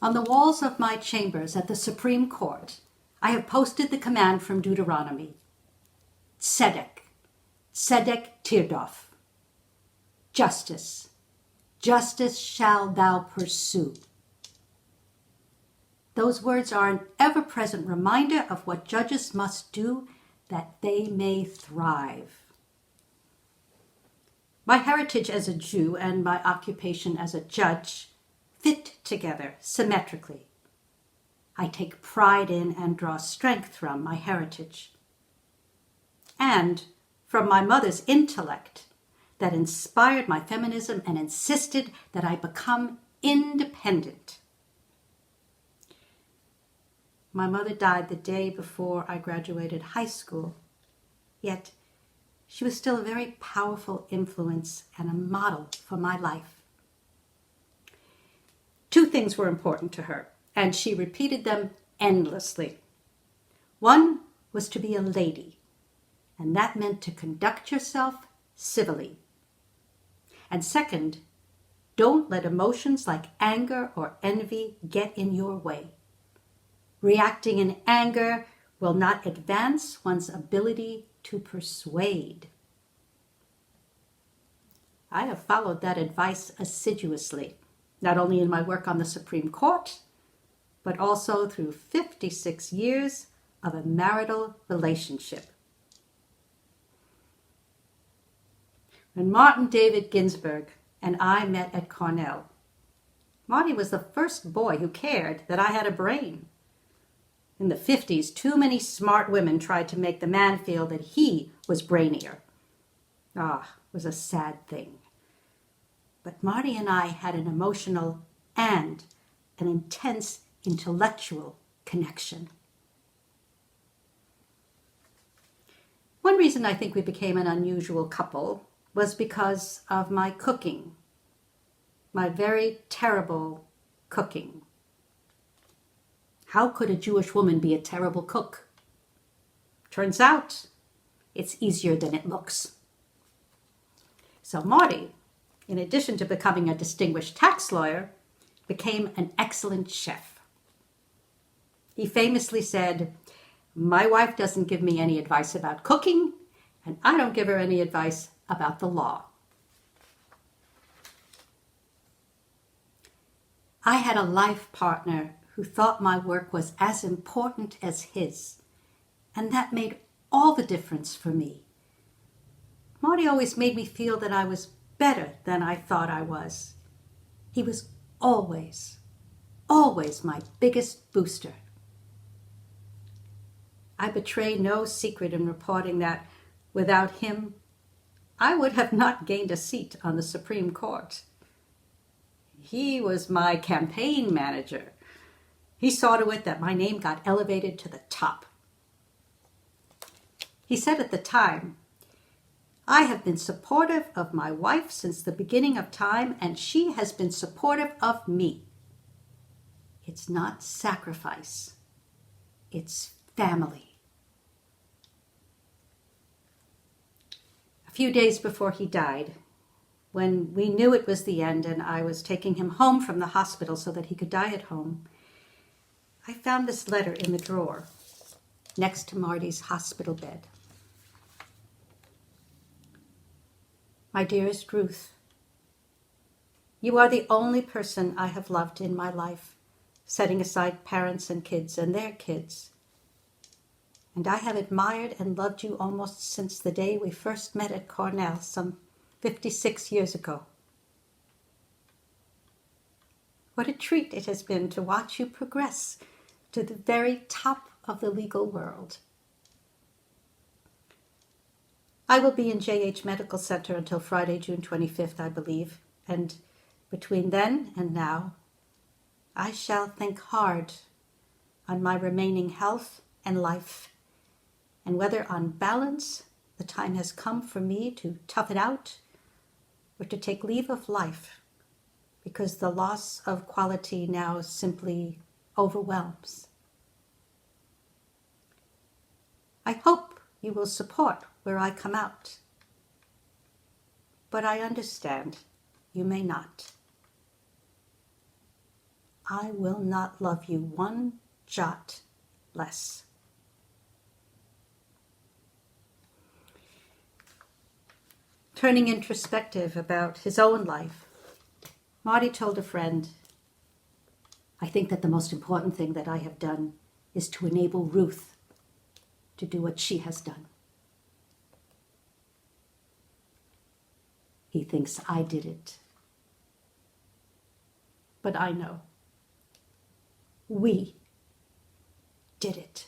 On the walls of my chambers at the Supreme Court, I have posted the command from Deuteronomy. Tzedek, tzedek tirdof. Justice, justice shall thou pursue. Those words are an ever-present reminder of what judges must do that they may thrive. My heritage as a Jew and my occupation as a judge fit together symmetrically. I take pride in and draw strength from my heritage. And from my mother's intellect that inspired my feminism and insisted that I become independent. My mother died the day before I graduated high school, yet she was still a very powerful influence and a model for my life. Two things were important to her, and she repeated them endlessly. One was to be a lady, and that meant to conduct yourself civilly. And second, don't let emotions like anger or envy get in your way. Reacting in anger will not advance one's ability to persuade. I have followed that advice assiduously, not only in my work on the Supreme Court, but also through 56 years of a marital relationship. When Martin David Ginsburg and I met at Cornell, Marty was the first boy who cared that I had a brain. In the 50s, too many smart women tried to make the man feel that he was brainier. It was a sad thing. But Marty and I had an emotional and an intense intellectual connection. One reason I think we became an unusual couple was because of my cooking, my very terrible cooking. How could a Jewish woman be a terrible cook? Turns out, it's easier than it looks. So Marty, in addition to becoming a distinguished tax lawyer, became an excellent chef. He famously said, "My wife doesn't give me any advice about cooking, and I don't give her any advice about the law." I had a life partner who thought my work was as important as his, and that made all the difference for me. Marty always made me feel that I was better than I thought I was. He was always my biggest booster. I betray no secret in reporting that without him, I would have not gained a seat on the Supreme Court. He was my campaign manager. He saw to it that my name got elevated to the top. He said at the time, "I have been supportive of my wife since the beginning of time, and she has been supportive of me. It's not sacrifice. It's family." A few days before he died, when we knew it was the end and I was taking him home from the hospital so that he could die at home, I found this letter in the drawer next to Marty's hospital bed. "My dearest Ruth, you are the only person I have loved in my life, setting aside parents and kids and their kids. And I have admired and loved you almost since the day we first met at Cornell some 56 years ago. What a treat it has been to watch you progress to the very top of the legal world. I will be in JH Medical Center until Friday, June 25th, I believe, and between then and now, I shall think hard on my remaining health and life, and whether on balance the time has come for me to tough it out or to take leave of life, because the loss of quality now simply overwhelms. I hope you will support where I come out, but I understand you may not. I will not love you one jot less. Turning introspective about his own life, Marty told a friend, I think that the most important thing that I have done is to enable Ruth to do what she has done. He thinks I did it. But I know we did it.